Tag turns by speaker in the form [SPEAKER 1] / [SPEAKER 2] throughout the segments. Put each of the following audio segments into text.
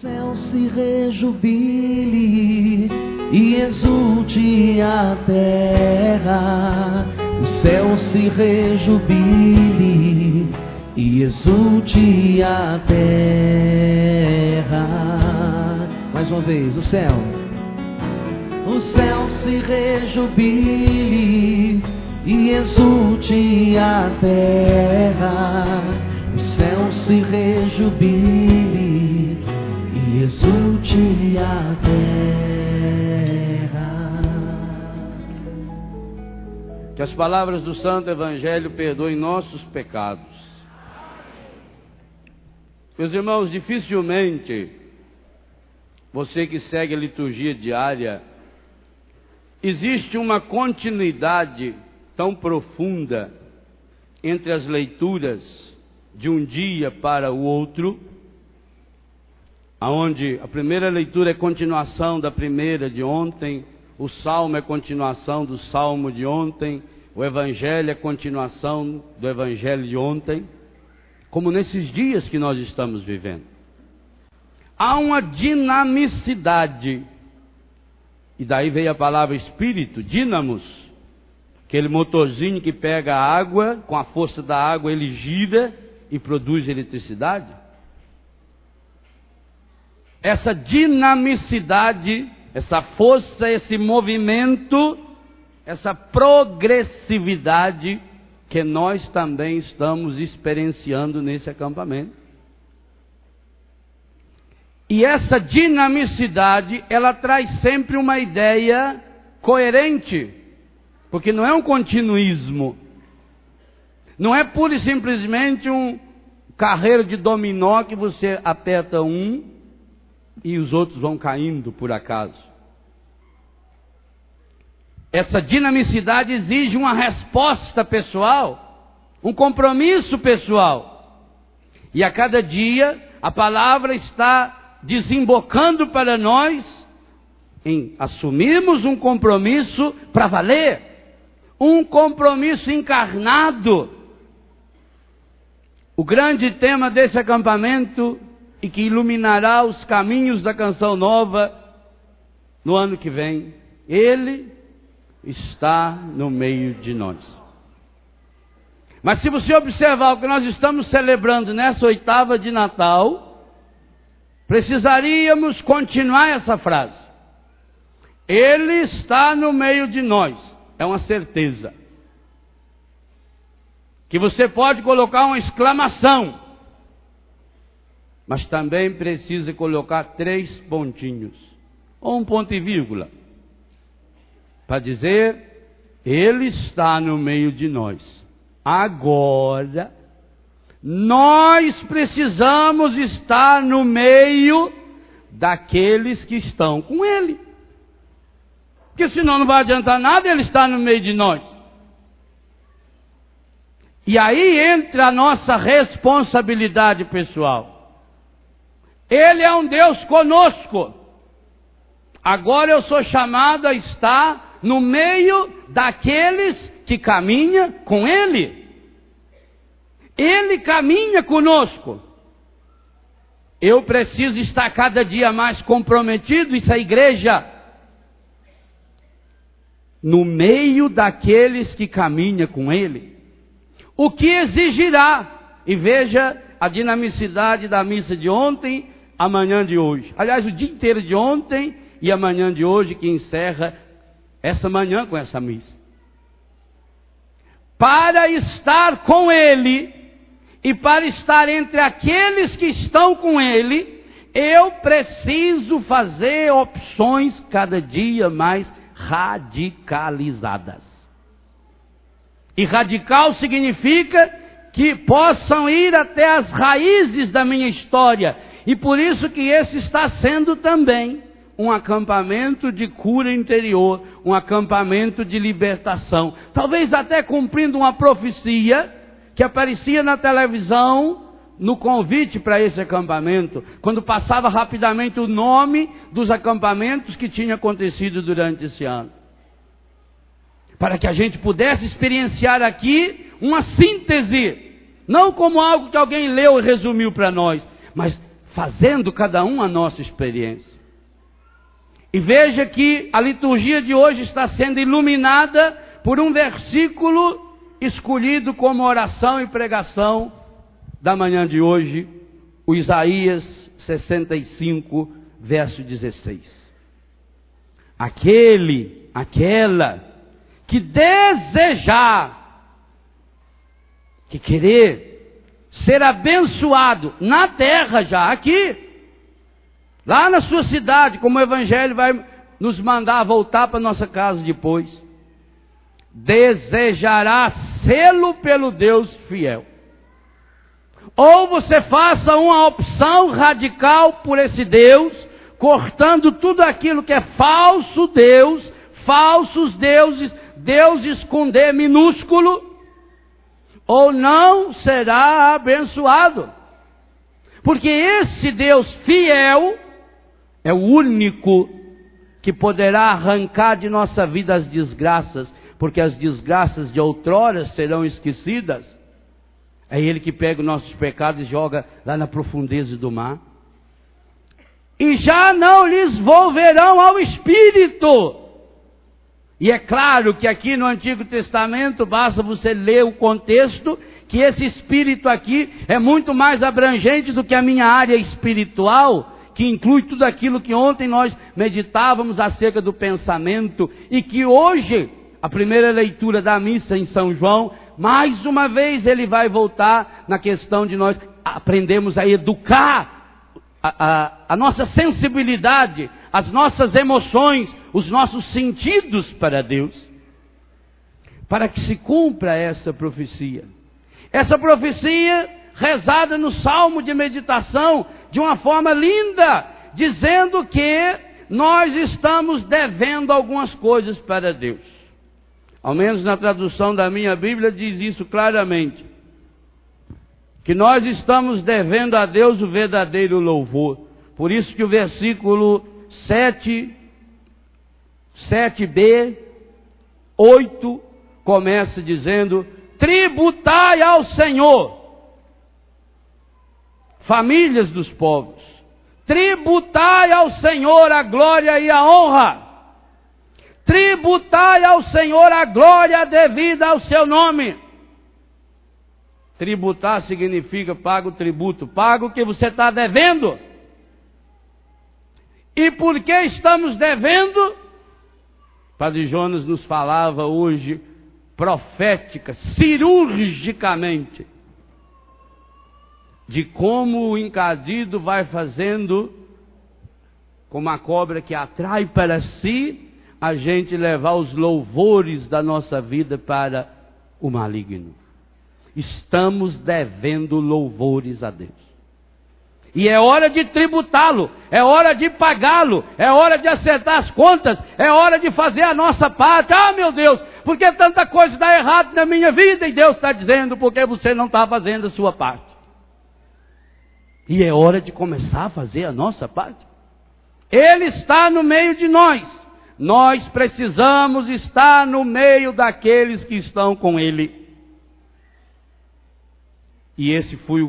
[SPEAKER 1] céu se rejubile e exulte a terra. O céu se rejubile e exulte a terra. Mais uma vez, o céu se rejubile e exulte a terra. O céu se rejubile e exulte a terra.
[SPEAKER 2] Que as palavras do Santo Evangelho perdoem nossos pecados. Meus irmãos, dificilmente você que segue a liturgia diária, existe uma continuidade tão profunda entre as leituras de um dia para o outro, aonde a primeira leitura é continuação da primeira de ontem, o salmo é continuação do salmo de ontem, o evangelho é continuação do evangelho de ontem, como nesses dias que nós estamos vivendo. Há uma dinamicidade, e daí veio a palavra espírito, dínamos, aquele motorzinho que pega a água, com a força da água ele gira e produz eletricidade. Essa dinamicidade, essa força, esse movimento, essa progressividade que nós também estamos experienciando nesse acampamento. E essa dinamicidade, ela traz sempre uma ideia coerente, porque não é um continuismo, não é pura e simplesmente um carreiro de dominó que você aperta um e os outros vão caindo por acaso. Essa dinamicidade exige uma resposta pessoal, um compromisso pessoal. E a cada dia a palavra está desembocando para nós em assumirmos um compromisso para valer, um compromisso encarnado. O grande tema desse acampamento e que iluminará os caminhos da Canção Nova no ano que vem, Ele está no meio de nós. Mas se você observar o que nós estamos celebrando nessa oitava de Natal, precisaríamos continuar essa frase. Ele está no meio de nós. É uma certeza. Que você pode colocar uma exclamação, mas também precisa colocar 3 pontinhos, ou um ponto e vírgula, para dizer, Ele está no meio de nós. Agora, nós precisamos estar no meio daqueles que estão com Ele. Porque senão não vai adiantar nada Ele estar no meio de nós. E aí entra a nossa responsabilidade pessoal. Ele é um Deus conosco. Agora eu sou chamado a estar no meio daqueles que caminham com Ele. Ele caminha conosco. Eu preciso estar cada dia mais comprometido, isso é a igreja, no meio daqueles que caminham com Ele. O que exigirá, e veja a dinamicidade da missa de ontem, amanhã de hoje. Aliás, o dia inteiro de ontem e amanhã de hoje, que encerra essa manhã com essa missa. Para estar com Ele e para estar entre aqueles que estão com Ele, eu preciso fazer opções cada dia mais radicalizadas. E radical significa que possam ir até as raízes da minha história. E por isso que esse está sendo também um acampamento de cura interior, um acampamento de libertação. Talvez até cumprindo uma profecia que aparecia na televisão no convite para esse acampamento, quando passava rapidamente o nome dos acampamentos que tinha acontecido durante esse ano. Para que a gente pudesse experienciar aqui uma síntese, não como algo que alguém leu e resumiu para nós, mas fazendo cada um a nossa experiência. E veja que a liturgia de hoje está sendo iluminada por um versículo escolhido como oração e pregação da manhã de hoje, o Isaías 65, verso 16. Aquela que desejar, que querer ser abençoado na terra já, aqui, lá na sua cidade, como o Evangelho vai nos mandar voltar para nossa casa depois, desejará sê-lo pelo Deus fiel. Ou você faça uma opção radical por esse Deus, cortando tudo aquilo que é falso Deus, falsos deuses, deuses com D minúsculo, ou não será abençoado. Porque esse Deus fiel é o único que poderá arrancar de nossa vida as desgraças, porque as desgraças de outrora serão esquecidas. É Ele que pega os nossos pecados e joga lá na profundeza do mar. E já não lhes volverão ao Espírito. E é claro que aqui no Antigo Testamento, basta você ler o contexto, que esse Espírito aqui é muito mais abrangente do que a minha área espiritual, que inclui tudo aquilo que ontem nós meditávamos acerca do pensamento, e que hoje, a primeira leitura da missa em São João, mais uma vez ele vai voltar na questão de nós aprendemos a educar a nossa sensibilidade, as nossas emoções, os nossos sentidos para Deus, para que se cumpra essa profecia. Essa profecia rezada no Salmo de meditação, de uma forma linda, dizendo que nós estamos devendo algumas coisas para Deus. Ao menos na tradução da minha Bíblia diz isso claramente. Que nós estamos devendo a Deus o verdadeiro louvor. Por isso que o versículo 7b, 8, começa dizendo: tributai ao Senhor, famílias dos povos, tributai ao Senhor a glória e a honra. Tributai ao Senhor a glória devida ao seu nome. Tributar significa paga o tributo, paga o que você está devendo. E por que estamos devendo? Padre Jonas nos falava hoje, profética, cirurgicamente, de como o encadido vai fazendo, como a cobra que atrai para si, a gente levar os louvores da nossa vida para o maligno. Estamos devendo louvores a Deus. E é hora de tributá-lo, é hora de pagá-lo, é hora de acertar as contas, é hora de fazer a nossa parte. Ah, meu Deus, por que tanta coisa dá errado na minha vida? E Deus está dizendo, porque você não está fazendo a sua parte. E é hora de começar a fazer a nossa parte. Ele está no meio de nós. Nós precisamos estar no meio daqueles que estão com Ele. E esse foi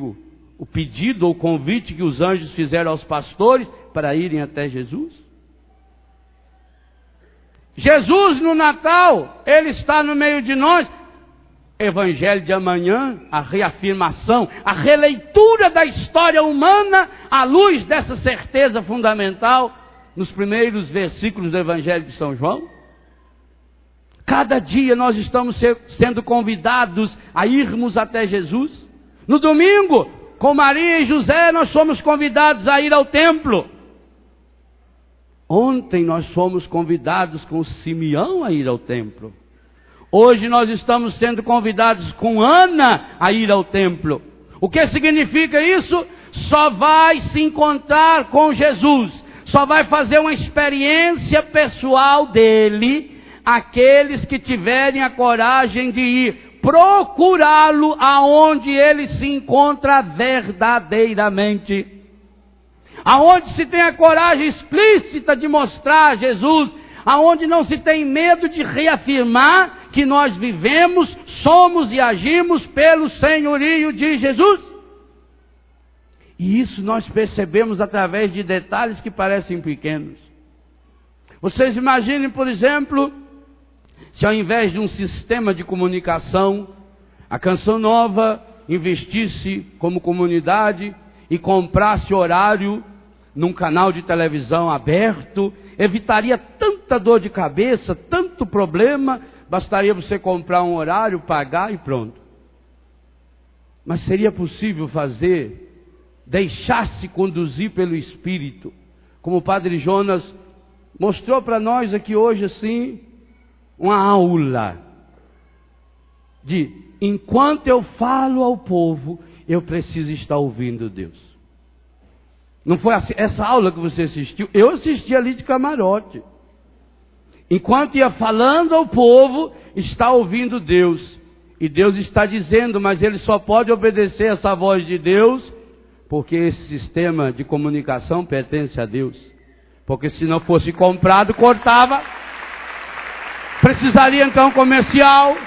[SPEAKER 2] o pedido ou convite que os anjos fizeram aos pastores para irem até Jesus. Jesus no Natal, Ele está no meio de nós. Evangelho de amanhã, a reafirmação, a releitura da história humana à luz dessa certeza fundamental nos primeiros versículos do Evangelho de São João. Cada dia nós estamos sendo convidados a irmos até Jesus. No domingo, com Maria e José, nós somos convidados a ir ao templo. Ontem nós fomos convidados com Simeão a ir ao templo. Hoje nós estamos sendo convidados com Ana a ir ao templo. O que significa isso? Só vai se encontrar com Jesus, só vai fazer uma experiência pessoal dele aqueles que tiverem a coragem de ir procurá-lo aonde ele se encontra verdadeiramente. Aonde se tem a coragem explícita de mostrar Jesus, aonde não se tem medo de reafirmar que nós vivemos, somos e agimos pelo senhorio de Jesus. E isso nós percebemos através de detalhes que parecem pequenos. Vocês imaginem, por exemplo, se ao invés de um sistema de comunicação, a Canção Nova investisse como comunidade e comprasse horário num canal de televisão aberto, evitaria tanta dor de cabeça, tanto problema, bastaria você comprar um horário, pagar e pronto. Mas seria possível fazer, deixar-se conduzir pelo Espírito, como o Padre Jonas mostrou para nós aqui hoje assim, uma aula de, enquanto eu falo ao povo, eu preciso estar ouvindo Deus. Não foi assim, essa aula que você assistiu, eu assisti ali de camarote. Enquanto ia falando ao povo, está ouvindo Deus. E Deus está dizendo, mas ele só pode obedecer essa voz de Deus, porque esse sistema de comunicação pertence a Deus. Porque se não fosse comprado, cortava. Precisaria então comercial.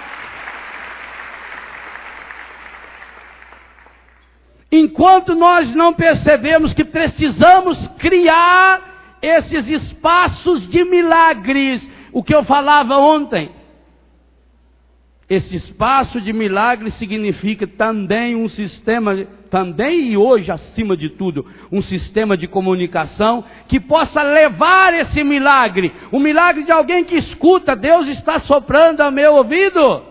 [SPEAKER 2] Enquanto nós não percebemos que precisamos criar esses espaços de milagres, o que eu falava ontem, esse espaço de milagres significa também um sistema, também e hoje acima de tudo, um sistema de comunicação que possa levar esse milagre, o milagre de alguém que escuta, Deus está soprando ao meu ouvido.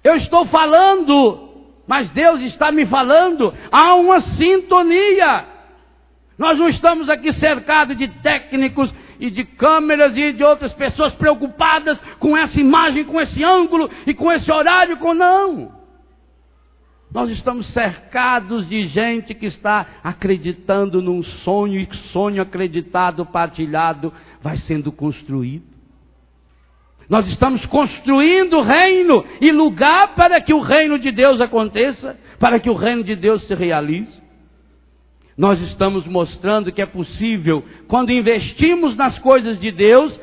[SPEAKER 2] Eu estou falando, mas Deus está me falando, há uma sintonia. Nós não estamos aqui cercados de técnicos e de câmeras e de outras pessoas preocupadas com essa imagem, com esse ângulo e com esse horário, não. Nós estamos cercados de gente que está acreditando num sonho, e sonho acreditado, partilhado, vai sendo construído. Nós estamos construindo reino e lugar para que o reino de Deus aconteça, para que o reino de Deus se realize. Nós estamos mostrando que é possível, quando investimos nas coisas de Deus,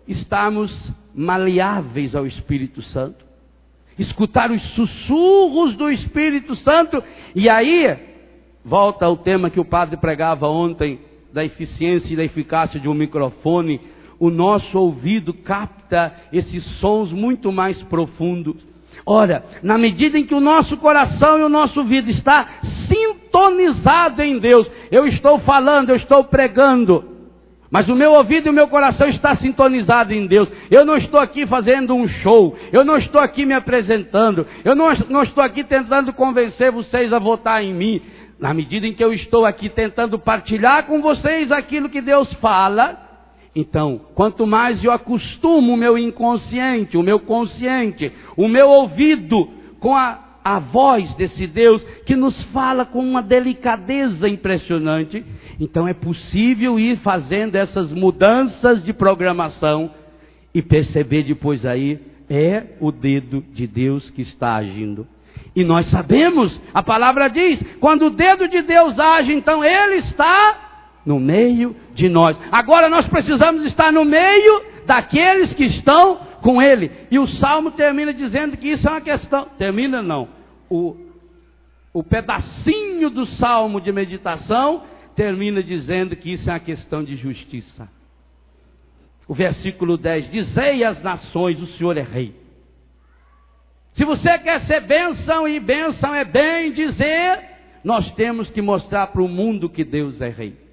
[SPEAKER 2] estarmos maleáveis ao Espírito Santo, escutar os sussurros do Espírito Santo. E aí, volta ao tema que o padre pregava ontem, da eficiência e da eficácia de um microfone. O nosso ouvido capta esses sons muito mais profundos. Ora, na medida em que o nosso coração e o nosso ouvido está sintonizado em Deus, eu estou falando, eu estou pregando, mas o meu ouvido e o meu coração está sintonizado em Deus. Eu não estou aqui fazendo um show, eu não estou aqui me apresentando, eu não estou aqui tentando convencer vocês a votar em mim. Na medida em que eu estou aqui tentando partilhar com vocês aquilo que Deus fala, então, quanto mais eu acostumo o meu inconsciente, o meu consciente, o meu ouvido com a voz desse Deus que nos fala com uma delicadeza impressionante, então é possível ir fazendo essas mudanças de programação e perceber depois aí, é o dedo de Deus que está agindo. E nós sabemos, a palavra diz, quando o dedo de Deus age, então Ele está no meio de nós. Agora nós precisamos estar no meio daqueles que estão com Ele. E o Salmo termina dizendo que isso é uma questão... Termina não. O pedacinho do Salmo de meditação termina dizendo que isso é uma questão de justiça. O versículo 10. Dizei às nações, o Senhor é Rei. Se você quer ser bênção, e bênção é bem dizer, nós temos que mostrar para o mundo que Deus é Rei.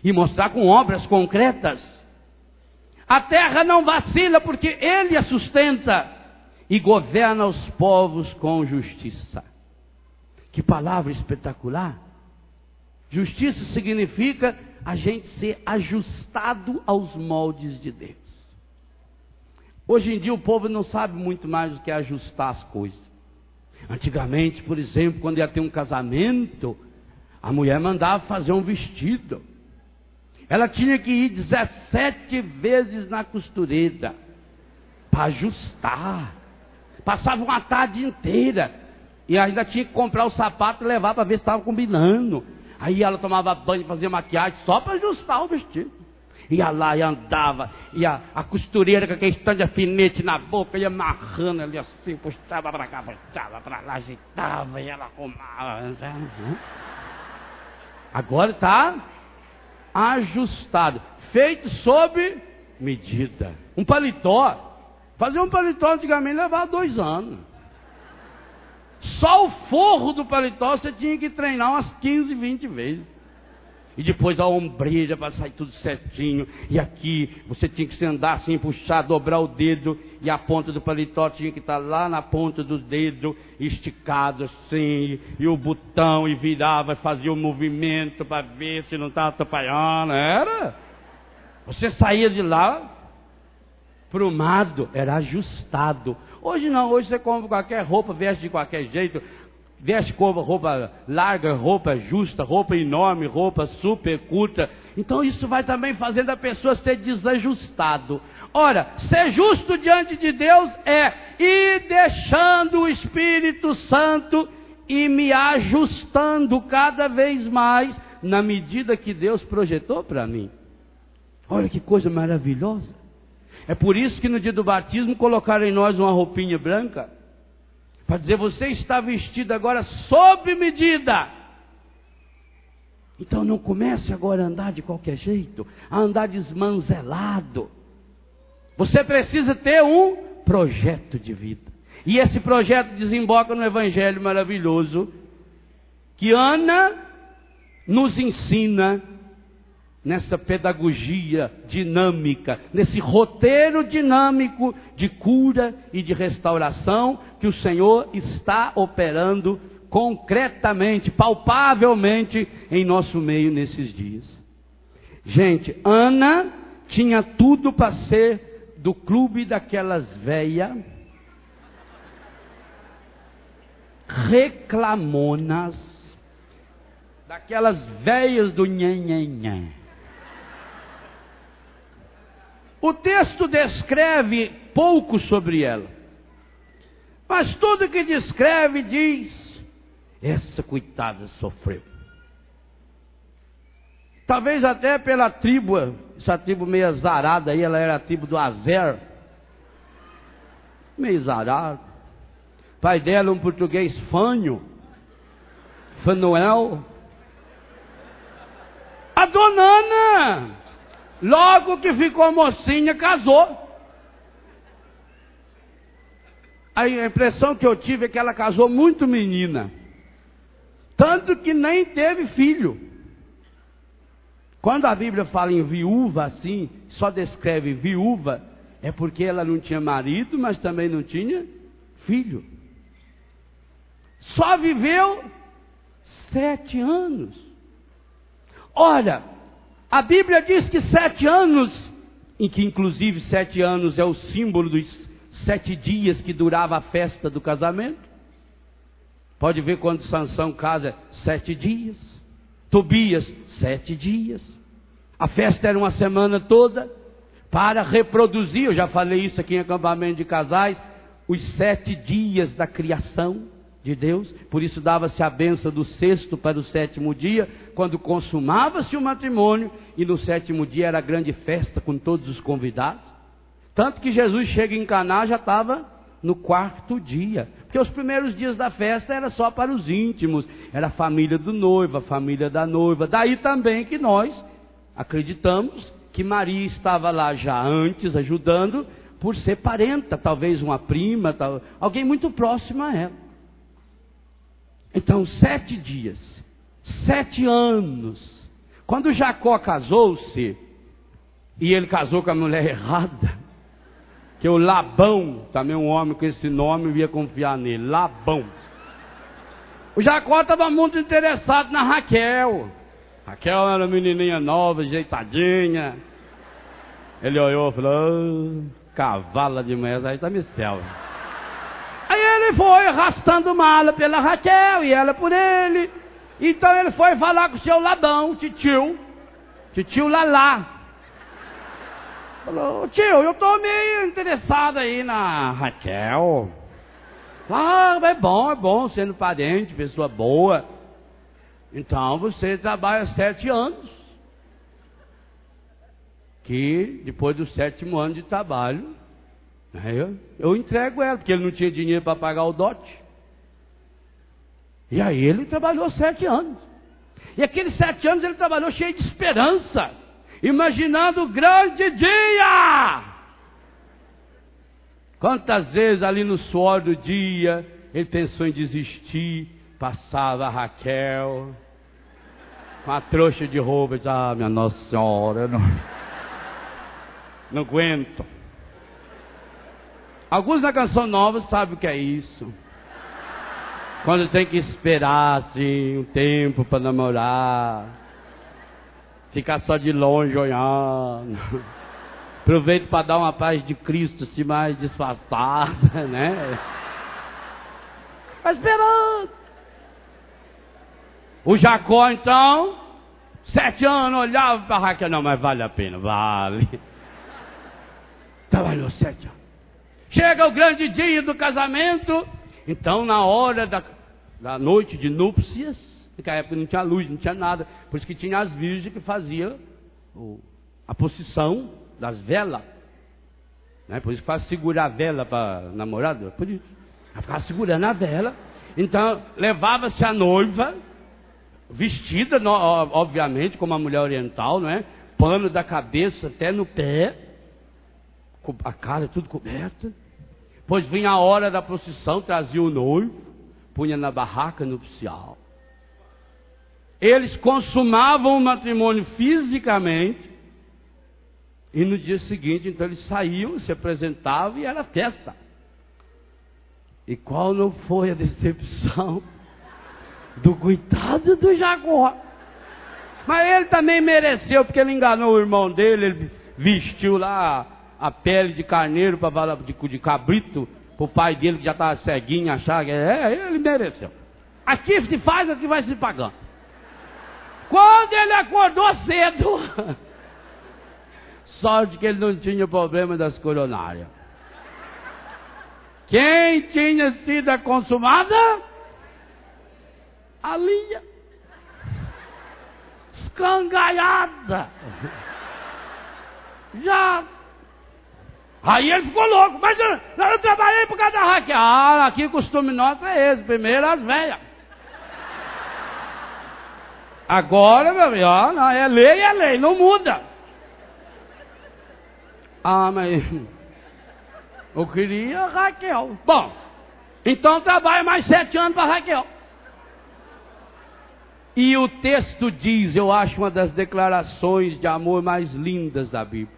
[SPEAKER 2] E mostrar com obras concretas. A terra não vacila porque Ele a sustenta e governa os povos com justiça. Que palavra espetacular! Justiça significa a gente ser ajustado aos moldes de Deus. Hoje em dia o povo não sabe muito mais do que ajustar as coisas. Antigamente, por exemplo, quando ia ter um casamento, a mulher mandava fazer um vestido. Ela tinha que ir 17 vezes na costureira para ajustar. Passava uma tarde inteira e ainda tinha que comprar o sapato e levar para ver se estava combinando. Aí ela tomava banho, fazia maquiagem só para ajustar o vestido. Ia lá e andava, e a costureira com aquele tanto de alfinete na boca, ia amarrando ali assim, puxava para cá, puxava para lá, ajeitava, e ela arrumava. Agora está ajustado, feito sob medida. Um paletó, fazer um paletó antigamente levava 2 anos. Só o forro do paletó você tinha que treinar umas 15, 20 vezes. E depois a ombreira para sair tudo certinho. E aqui você tinha que se andar assim, puxar, dobrar o dedo. E a ponta do paletó tinha que estar lá na ponta do dedo, esticado assim. E o botão, e virava, fazia o movimento para ver se não estava atrapalhando. Era. Você saía de lá prumado, era ajustado. Hoje não, hoje você compra qualquer roupa, veste de qualquer jeito. Veste roupa larga, roupa justa, roupa enorme, roupa super curta. Então isso vai também fazendo a pessoa ser desajustado. Ora, ser justo diante de Deus é ir deixando o Espírito Santo e me ajustando cada vez mais na medida que Deus projetou para mim. Olha que coisa maravilhosa. É por isso que no dia do batismo colocaram em nós uma roupinha branca, para dizer, você está vestido agora sob medida. Então não comece agora a andar de qualquer jeito, a andar desmanzelado. Você precisa ter um projeto de vida. E esse projeto desemboca no Evangelho maravilhoso, que Ana nos ensina nessa pedagogia dinâmica, nesse roteiro dinâmico de cura e de restauração que o Senhor está operando concretamente, palpavelmente em nosso meio nesses dias. Gente, Ana tinha tudo para ser do clube daquelas velhas reclamonas, daquelas velhas do nhenhenhé. O texto descreve pouco sobre ela, mas tudo que descreve diz, essa coitada sofreu. Talvez até pela tribo, essa tribo meio azarada aí, ela era a tribo do Azer, meio azarado. Pai dela um português fanho, Fanuel. A dona Ana, logo que ficou mocinha, casou. A impressão que eu tive é que ela casou muito menina, tanto que nem teve filho. Quando a Bíblia fala em viúva assim, só descreve viúva, é porque ela não tinha marido, mas também não tinha filho. Só viveu 7 anos. Ora, a Bíblia diz que 7 anos, em que inclusive 7 anos é o símbolo dos 7 dias que durava a festa do casamento. Pode ver quando Sansão casa, 7 dias. Tobias, 7 dias. A festa era uma semana toda para reproduzir, eu já falei isso aqui em acampamento de casais, os 7 dias da criação de Deus. Por isso dava-se a bênção do 6º para o 7º dia, quando consumava-se o matrimônio, e no 7º dia era a grande festa com todos os convidados. Tanto que Jesus chega em Caná, já estava no 4º dia, porque os primeiros dias da festa era só para os íntimos, era a família do noivo, a família da noiva. Daí também que nós acreditamos que Maria estava lá já antes, ajudando, por ser parenta, talvez uma prima, alguém muito próximo a ela. Então 7 dias, 7 anos. Quando Jacó casou-se, e ele casou com a mulher errada, que o Labão, também um homem com esse nome, eu ia confiar nele, Labão. O Jacó estava muito interessado na Raquel. Raquel era uma menininha nova, ajeitadinha. Ele olhou e falou, cavala de mulher, aí tá me céu. Aí ele foi arrastando mala pela Raquel e ela por ele. Então ele foi falar com o seu Labão, titio Lalá. Falou, tio, eu estou meio interessado aí na Raquel. Ah, é bom, sendo parente, pessoa boa. Então você trabalha 7 anos. que depois do 7º ano de trabalho, eu entrego ela, porque ele não tinha dinheiro para pagar o dote. E aí ele trabalhou 7 anos. E aqueles 7 anos ele trabalhou cheio de esperança, imaginando o grande dia. Quantas vezes ali no suor do dia ele pensou em desistir, passava a Raquel com a trouxa de roupa e dizia: minha Nossa Senhora, eu não aguento. Alguns da Canção Nova sabem o que é isso. Quando tem que esperar assim um tempo para namorar, ficar só de longe olhando. Aproveito para dar uma paz de Cristo assim mais disfarçada, né? Está esperando. O Jacó então, 7 anos, olhava para Raquel: não, mas vale a pena, vale. Trabalhou 7 anos. Chega o grande dia do casamento. Então, na hora da noite de núpcias, naquela época não tinha luz, não tinha nada, por isso que tinha as virgens que faziam a posição das velas, né? Por isso que faz segurar a vela para namorada, por isso. Ela ficava segurando a vela. Então, levava-se a noiva, vestida, obviamente, como a mulher oriental, não é? Pano da cabeça até no pé, a cara tudo coberta. Pois vinha a hora da procissão, trazia o noivo, punha na barraca nupcial. Eles consumavam o matrimônio fisicamente, e no dia seguinte, então, eles saíam, se apresentavam e era festa. E qual não foi a decepção do coitado do Jacó? Mas ele também mereceu, porque ele enganou o irmão dele, ele vestiu lá a pele de carneiro de cabrito para o pai dele, que já estava ceguinho, achar que ele mereceu. Aqui se faz, aqui vai se pagando. Quando ele acordou cedo, sorte que ele não tinha problema das coronárias. Quem tinha sido a consumada? A Lia. Escangaiada. Já. Aí ele ficou louco: mas eu trabalhei por causa da Raquel. Ah, aqui o costume nosso é esse: primeiro as velhas. Agora, meu amigo, não, é lei, não muda. Ah, mas eu queria a Raquel. Bom, então trabalha mais 7 anos para Raquel. E o texto diz, eu acho uma das declarações de amor mais lindas da Bíblia: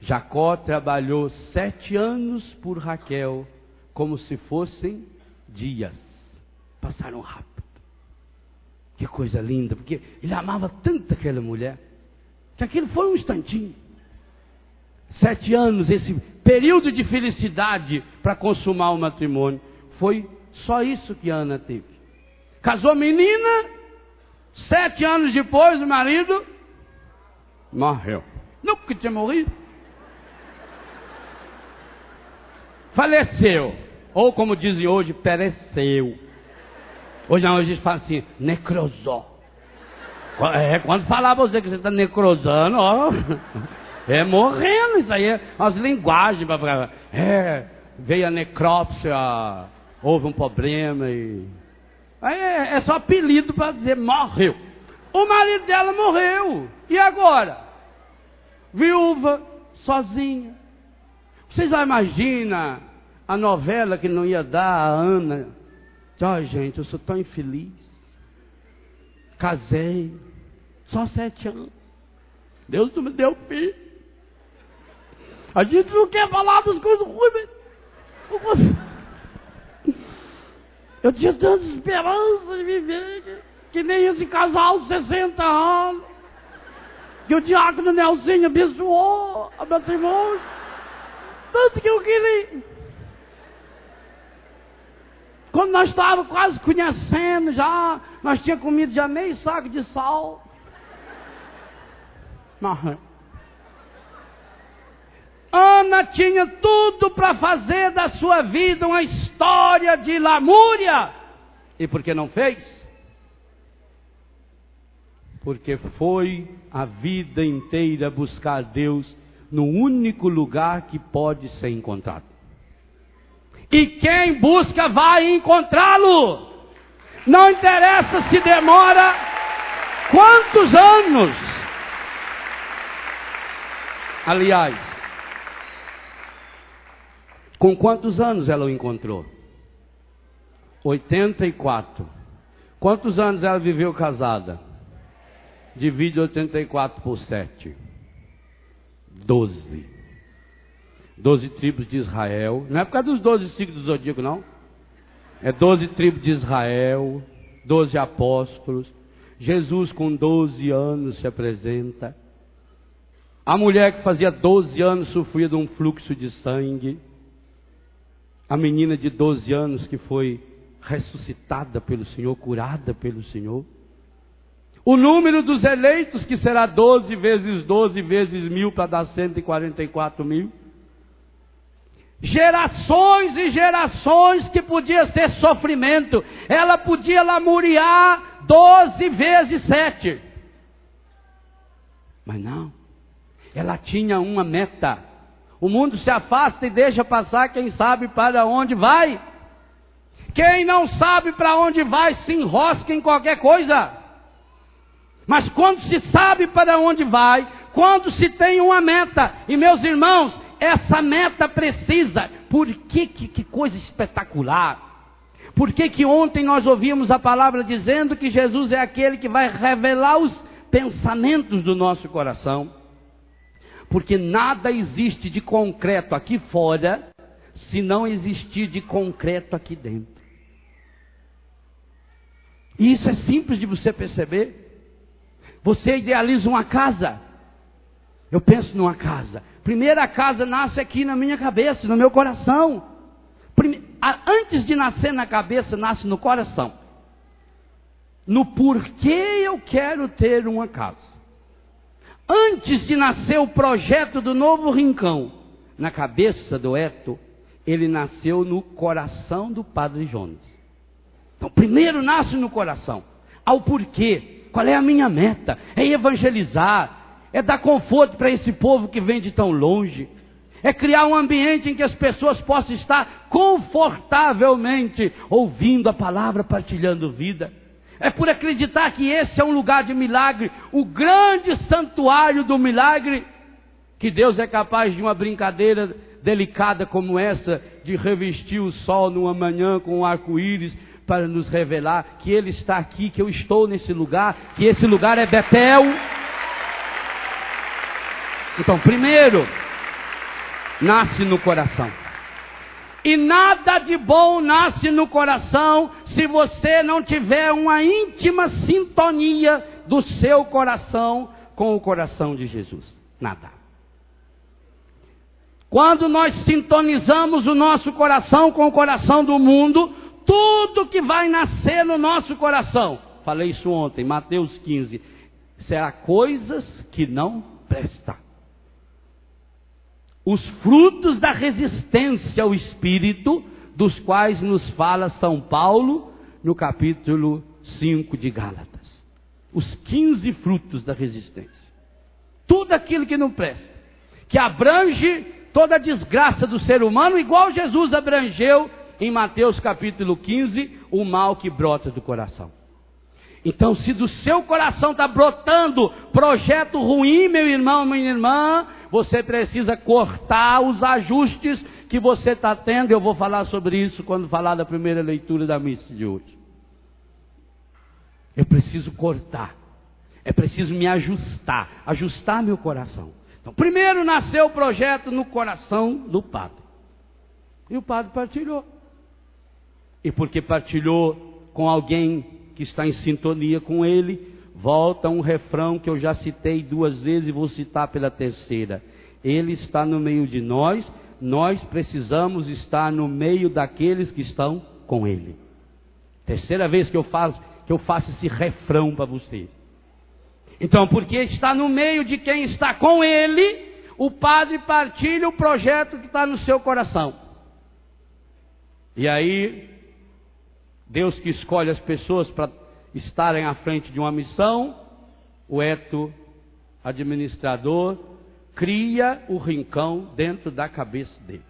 [SPEAKER 2] Jacó trabalhou 7 anos por Raquel, como se fossem dias. Passaram rápido. Que coisa linda, porque ele amava tanto aquela mulher, que aquilo foi um instantinho. 7 anos, esse período de felicidade para consumar o matrimônio. Foi só isso que Ana teve. Casou menina, 7 anos depois o marido morreu. Não porque tinha morrido. Faleceu. Ou como dizem hoje, pereceu. Hoje não, hoje eles falam assim, necrosou. Quando falar você que você está necrosando, ó, morrendo. Isso aí é as linguagens para veio a necrópsia, houve um problema e aí é só apelido para dizer morreu. O marido dela morreu. E agora? Viúva, sozinha. Vocês já imaginam a novela que não ia dar a Ana? Ai, gente, eu sou tão infeliz. Casei, só 7 anos. Deus não me deu filho. A gente não quer falar das coisas ruins. Eu tinha tanta esperança de viver, que nem esse casal de 60 anos, que o diácono Nelsinho abençoou a matrimônio. Tanto que eu queria. Quando nós estávamos quase conhecendo já, nós tínhamos comido já meio saco de sal. Mas Ana tinha tudo para fazer da sua vida uma história de lamúria. E por que não fez? porque foi a vida inteira buscar Deus no único lugar que pode ser encontrado. E quem busca vai encontrá-lo. Não interessa se demora quantos anos. Aliás, com quantos anos ela o encontrou? 84. Quantos anos ela viveu casada? Divide 84 por 7. 12. 12 tribos de Israel. Não é por causa dos 12 signos do zodíaco, não. É 12 tribos de Israel, 12 apóstolos. Jesus com 12 anos se apresenta. A mulher que fazia 12 anos sofria de um fluxo de sangue. A menina de 12 anos que foi ressuscitada pelo Senhor, curada pelo Senhor. O número dos eleitos, que será 12 vezes 12 vezes 1000 para dar 144 mil. Gerações e gerações que podia ser sofrimento. Ela podia lamuriar 12 vezes 7. Mas não. Ela tinha uma meta. O mundo se afasta e deixa passar quem sabe para onde vai. Quem não sabe para onde vai se enrosca em qualquer coisa. Mas quando se sabe para onde vai, quando se tem uma meta, e meus irmãos, essa meta precisa, que coisa espetacular. Por que ontem nós ouvimos a palavra dizendo que Jesus é aquele que vai revelar os pensamentos do nosso coração? Porque nada existe de concreto aqui fora, se não existir de concreto aqui dentro. E isso é simples de você perceber. Você idealiza uma casa. Eu penso numa casa. Primeiro a casa nasce aqui na minha cabeça, no meu coração. Antes de nascer na cabeça, nasce no coração. No porquê eu quero ter uma casa. Antes de nascer o projeto do novo rincão, na cabeça do Eto, ele nasceu no coração do Padre Jonas. Então, primeiro nasce no coração. Ao porquê. Qual é a minha meta? É evangelizar. É dar conforto para esse povo que vem de tão longe. É criar um ambiente em que as pessoas possam estar confortavelmente ouvindo a palavra, partilhando vida. É por acreditar que esse é um lugar de milagre, o grande santuário do milagre, que Deus é capaz de uma brincadeira delicada como essa, de revestir o sol numa manhã com um arco-íris, para nos revelar que Ele está aqui, que eu estou nesse lugar, que esse lugar é Betel. Então, primeiro, nasce no coração. E nada de bom nasce no coração se você não tiver uma íntima sintonia do seu coração com o coração de Jesus. Nada. Quando nós sintonizamos o nosso coração com o coração do mundo, tudo que vai nascer no nosso coração, falei isso ontem, Mateus 15, será coisas que não prestam. Os frutos da resistência ao Espírito, dos quais nos fala São Paulo, no capítulo 5 de Gálatas. Os 15 frutos da resistência. Tudo aquilo que não presta, que abrange toda a desgraça do ser humano, igual Jesus abrangeu em Mateus capítulo 15, o mal que brota do coração. Então, se do seu coração está brotando projeto ruim, meu irmão, minha irmã, você precisa cortar os ajustes que você está tendo. Eu vou falar sobre isso quando falar da primeira leitura da missa de hoje. Eu preciso cortar. É preciso me ajustar meu coração. Então, primeiro nasceu o projeto no coração do padre. E o padre partilhou. E porque partilhou com alguém que está em sintonia com ele, volta um refrão que eu já citei 2 vezes e vou citar pela terceira. Ele está no meio de nós, nós precisamos estar no meio daqueles que estão com ele. Terceira vez que eu faço esse refrão para vocês. Então, porque está no meio de quem está com ele, o padre partilha o projeto que está no seu coração. E aí, Deus que escolhe as pessoas para estarem à frente de uma missão, o Eto, administrador, cria o rincão dentro da cabeça dele.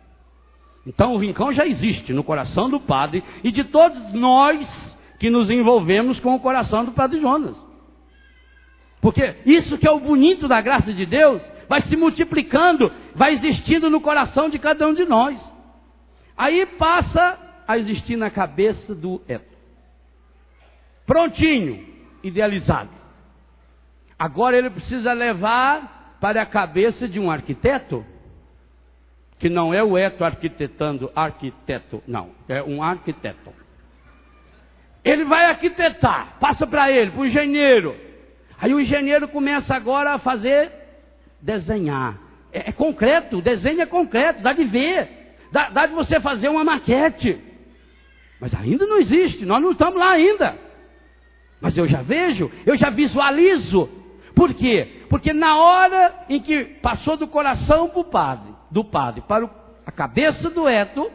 [SPEAKER 2] Então o rincão já existe no coração do padre e de todos nós que nos envolvemos com o coração do padre Jonas. Porque isso que é o bonito da graça de Deus, vai se multiplicando, vai existindo no coração de cada um de nós. Aí passa a existir na cabeça do Eto. Prontinho, idealizado. Agora ele precisa levar para a cabeça de um arquiteto, que não é o Eto arquitetando arquiteto, não, é um arquiteto. Ele vai arquitetar, passa para ele, para o engenheiro. Aí o engenheiro começa agora a fazer, desenhar. É concreto, o desenho é concreto, dá de ver, dá de você fazer uma maquete. Mas ainda não existe, nós não estamos lá ainda. Mas eu já vejo, eu já visualizo. Por quê? Porque na hora em que passou do coração do padre para a cabeça do Eto,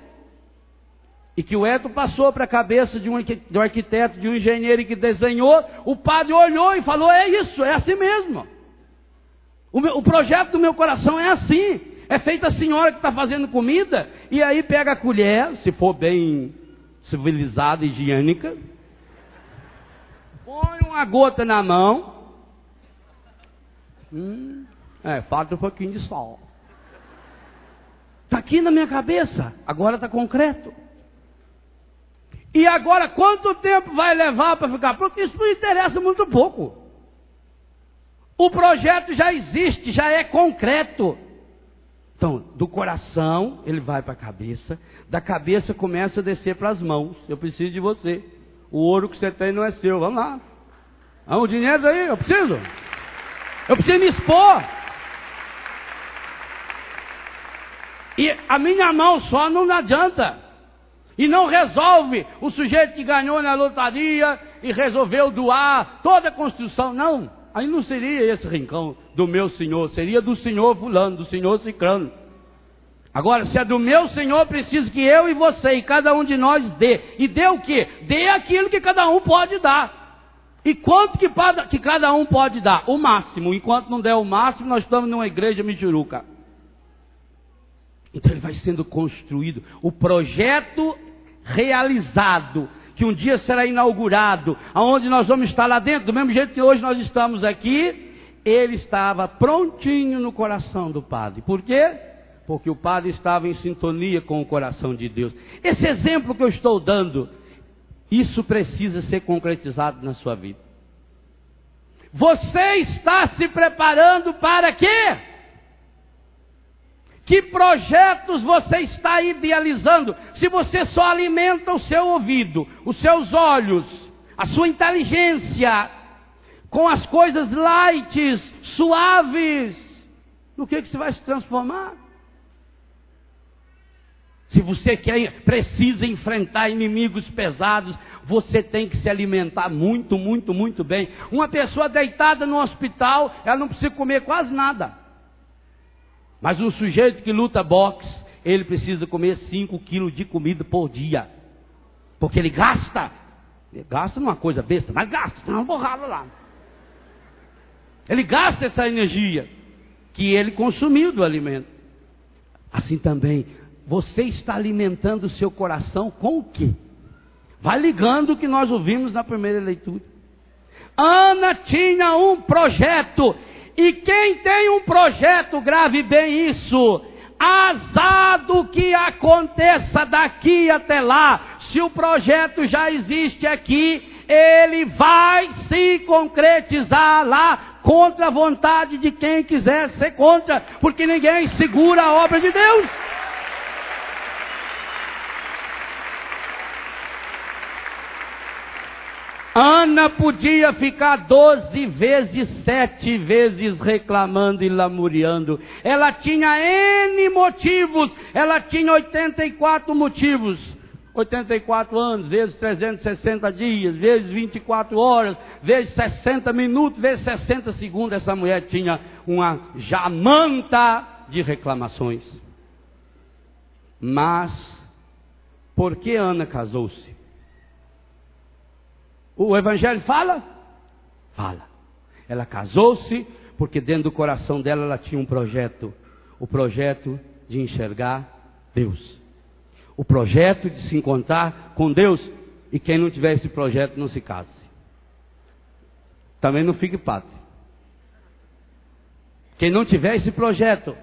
[SPEAKER 2] e que o Eto passou para a cabeça de um arquiteto, de um engenheiro que desenhou, o padre olhou e falou: é isso, é assim mesmo. O projeto do meu coração é assim. É feita a senhora que está fazendo comida, e aí pega a colher, se for bem civilizada, higiênica, põe uma gota na mão, falta um pouquinho de sal. Está aqui na minha cabeça, agora está concreto. E agora, quanto tempo vai levar para ficar pronto? Isso não interessa muito pouco. O projeto já existe, já é concreto. Então, do coração, ele vai para a cabeça. Da cabeça começa a descer para as mãos. Eu preciso de você. O ouro que você tem não é seu. Vamos lá. O dinheiro aí, eu preciso. Eu preciso me expor. E a minha mão só não adianta. E não resolve o sujeito que ganhou na lotaria e resolveu doar toda a construção. Não, aí não seria esse rincão do meu senhor, seria do senhor fulano, do senhor cicrano. Agora, se é do meu senhor, preciso que eu e você e cada um de nós dê. E dê o quê? Dê aquilo que cada um pode dar. E quanto que cada um pode dar? O máximo. Enquanto não der o máximo, nós estamos numa igreja michuruca. Então ele vai sendo construído. O projeto realizado, que um dia será inaugurado, aonde nós vamos estar lá dentro, do mesmo jeito que hoje nós estamos aqui, ele estava prontinho no coração do padre. Por quê? Porque o padre estava em sintonia com o coração de Deus. Esse exemplo que eu estou dando, isso precisa ser concretizado na sua vida. Você está se preparando para quê? Que projetos você está idealizando? Se você só alimenta o seu ouvido, os seus olhos, a sua inteligência, com as coisas light, suaves, no que você vai se transformar? Se você precisa enfrentar inimigos pesados, você tem que se alimentar muito, muito, muito bem. Uma pessoa deitada no hospital, ela não precisa comer quase nada. Mas um sujeito que luta boxe, ele precisa comer 5 quilos de comida por dia. Porque ele gasta. Ele gasta numa coisa besta, mas gasta, tem uma borrada lá. Ele gasta essa energia que ele consumiu do alimento. Assim também, você está alimentando o seu coração com o quê? Vai ligando o que nós ouvimos na primeira leitura. Ana tinha um projeto. E quem tem um projeto, grave bem isso, azar do que aconteça daqui até lá. Se o projeto já existe aqui, ele vai se concretizar lá, contra a vontade de quem quiser ser contra, porque ninguém segura a obra de Deus. Ana podia ficar 12 vezes, 7 vezes reclamando e lamuriando. Ela tinha N motivos, ela tinha 84 motivos. 84 anos, vezes 360 dias, vezes 24 horas, vezes 60 minutos, vezes 60 segundos. Essa mulher tinha uma jamanta de reclamações. Mas, por que Ana casou-se? O Evangelho fala? Fala. Ela casou-se porque dentro do coração dela ela tinha um projeto. O projeto de enxergar Deus. O projeto de se encontrar com Deus. E quem não tiver esse projeto não se case. Também não fique padre. Quem não tiver esse projeto,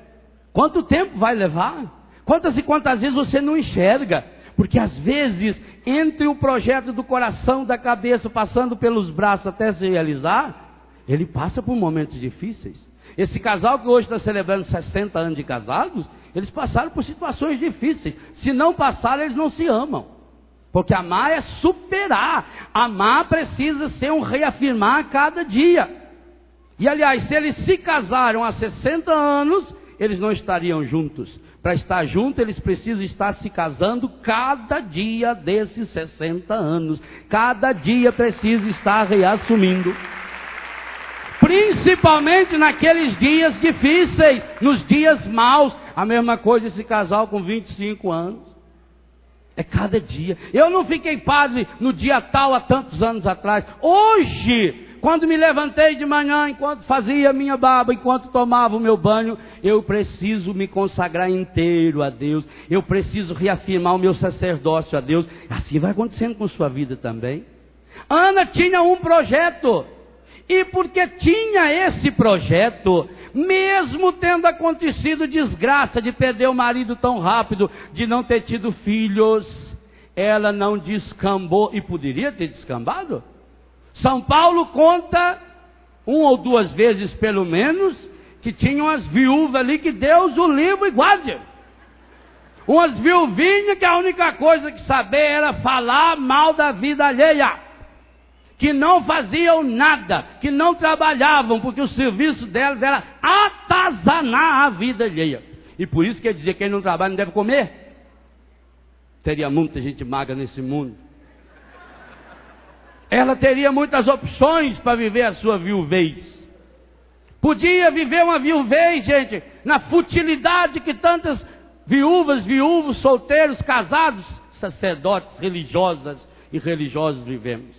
[SPEAKER 2] quanto tempo vai levar? Quantas e quantas vezes você não enxerga? Porque às vezes, entre o projeto do coração, da cabeça, passando pelos braços até se realizar, ele passa por momentos difíceis. Esse casal que hoje está celebrando 60 anos de casados, eles passaram por situações difíceis. Se não passaram, eles não se amam. Porque amar é superar. Amar precisa ser um reafirmar a cada dia. E aliás, se eles se casaram há 60 anos, eles não estariam juntos. Para estar juntos, eles precisam estar se casando cada dia desses 60 anos. Cada dia precisa estar reassumindo. Principalmente naqueles dias difíceis, nos dias maus. A mesma coisa esse casal com 25 anos. É cada dia. Eu não fiquei padre no dia tal há tantos anos atrás. Hoje, quando me levantei de manhã, enquanto fazia a minha barba, enquanto tomava o meu banho, eu preciso me consagrar inteiro a Deus. Eu preciso reafirmar o meu sacerdócio a Deus. Assim vai acontecendo com sua vida também. Ana tinha um projeto. E porque tinha esse projeto, mesmo tendo acontecido desgraça de perder o marido tão rápido, de não ter tido filhos, ela não descambou, e poderia ter descambado. São Paulo conta, 1 ou 2 vezes pelo menos, que tinha umas viúvas ali que Deus o livre e guarde. Umas viuvinhas que a única coisa que sabia era falar mal da vida alheia. Que não faziam nada, que não trabalhavam, porque o serviço delas era atazanar a vida alheia. E por isso quer dizer que quem não trabalha não deve comer. Teria muita gente magra nesse mundo. Ela teria muitas opções para viver a sua viuvez. Podia viver uma viuvez, gente, na futilidade que tantas viúvos, solteiros, casados, sacerdotes, religiosas e religiosos vivemos.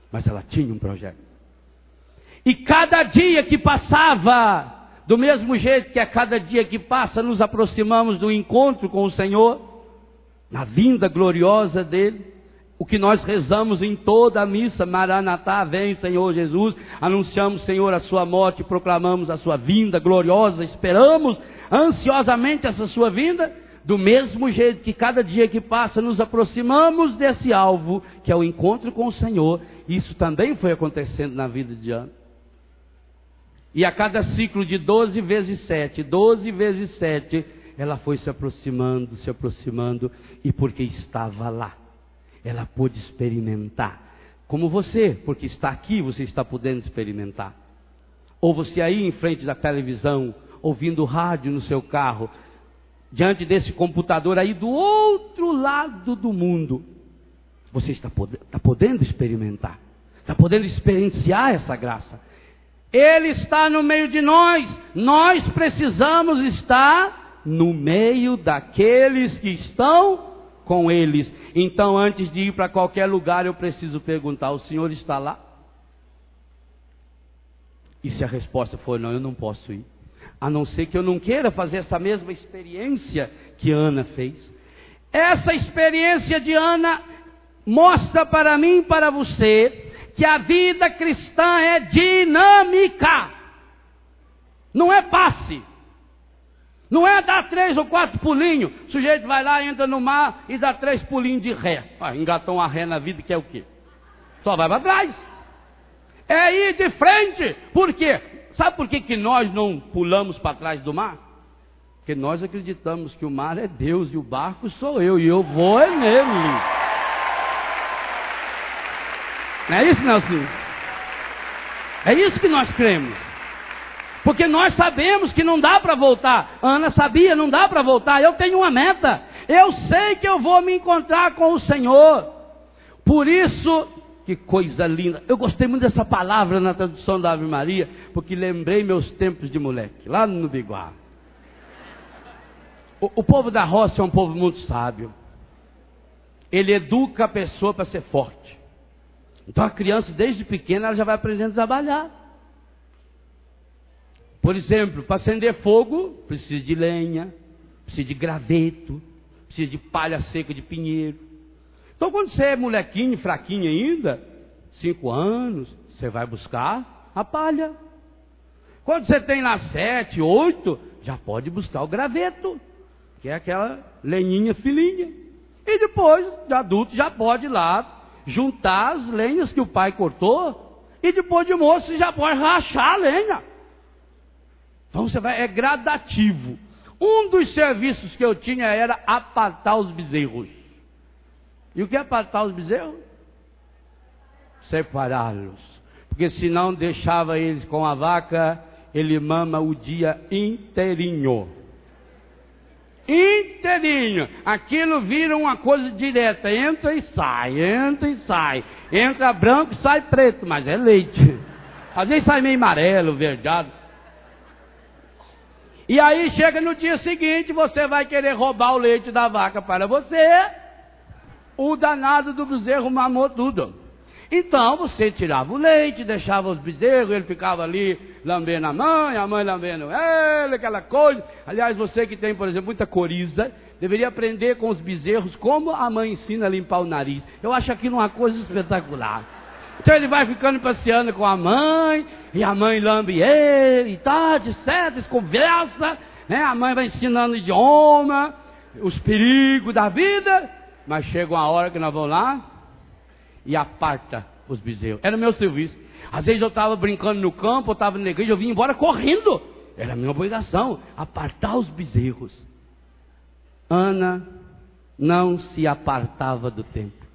[SPEAKER 2] Mas ela tinha um projeto. E cada dia que passava, do mesmo jeito que a cada dia que passa nos aproximamos do encontro com o Senhor, na vinda gloriosa dele, o que nós rezamos em toda a missa, Maranatá, vem Senhor Jesus, anunciamos, Senhor, a sua morte, proclamamos a sua vinda gloriosa, esperamos ansiosamente essa sua vinda. Do mesmo jeito que cada dia que passa nos aproximamos desse alvo, que é o encontro com o Senhor. Isso também foi acontecendo na vida de Ana. E a cada ciclo de 12 vezes 7, ela foi se aproximando, e porque estava lá, ela pôde experimentar. Como você, porque está aqui, você está podendo experimentar. Ou você aí em frente da televisão, ouvindo rádio no seu carro, diante desse computador aí do outro lado do mundo, você está podendo experimentar, está podendo experienciar essa graça. Ele está no meio de nós, nós precisamos estar no meio daqueles que estão com eles. Então, antes de ir para qualquer lugar, eu preciso perguntar: o Senhor está lá? E se a resposta for não, eu não posso ir. A não ser que eu não queira fazer essa mesma experiência que Ana fez. Essa experiência de Ana mostra para mim e para você que a vida cristã é dinâmica. Não é passe. Não é dar 3 ou 4 pulinhos. O sujeito vai lá, entra no mar e dá 3 pulinhos de ré. Engatou uma ré na vida, que é o quê? Só vai para trás. É ir de frente. Por quê? Sabe por que nós não pulamos para trás do mar? Porque nós acreditamos que o mar é Deus e o barco sou eu, e eu vou é nele. Não é isso, Nelson? É isso que nós cremos. Porque nós sabemos que não dá para voltar. Ana sabia, não dá para voltar. Eu tenho uma meta. Eu sei que eu vou me encontrar com o Senhor. Por isso, que coisa linda. Eu gostei muito dessa palavra na tradução da Ave Maria, porque lembrei meus tempos de moleque, lá no Biguá. O povo da roça é um povo muito sábio. Ele educa a pessoa para ser forte. Então a criança, desde pequena, ela já vai aprendendo a trabalhar. Por exemplo, para acender fogo, precisa de lenha, precisa de graveto, precisa de palha seca de pinheiro. Então, quando você é molequinho, fraquinho ainda, 5 anos, você vai buscar a palha. Quando você tem lá 7, 8, já pode buscar o graveto, que é aquela lenhinha fininha. E depois, de adulto, já pode ir lá juntar as lenhas que o pai cortou. E depois de moço, você já pode rachar a lenha. Então você vai, é gradativo. Um dos serviços que eu tinha era apartar os bezerros. E o que é apartar os bezerros? Separá-los. Porque senão deixava eles com a vaca, ele mama o dia inteirinho. Inteirinho. Aquilo vira uma coisa direta. Entra e sai, entra e sai. Entra branco e sai preto, mas é leite. Às vezes sai meio amarelo, verdade. E aí chega no dia seguinte, você vai querer roubar o leite da vaca para você. O danado do bezerro mamou tudo. Então você tirava o leite, deixava os bezerros, ele ficava ali lambendo a mãe lambendo ele, aquela coisa. Aliás, você que tem, por exemplo, muita coriza, deveria aprender com os bezerros como a mãe ensina a limpar o nariz. Eu acho aquilo uma coisa espetacular. Então ele vai ficando passeando com a mãe, e a mãe lambe ele, e tá, etc, conversa, né? A mãe vai ensinando o idioma, os perigos da vida, mas chega uma hora que nós vamos lá e aparta os bezerros. Era o meu serviço. Às vezes eu estava brincando no campo, eu estava na igreja, eu vim embora correndo. Era a minha obrigação, apartar os bezerros. Ana não se apartava do templo.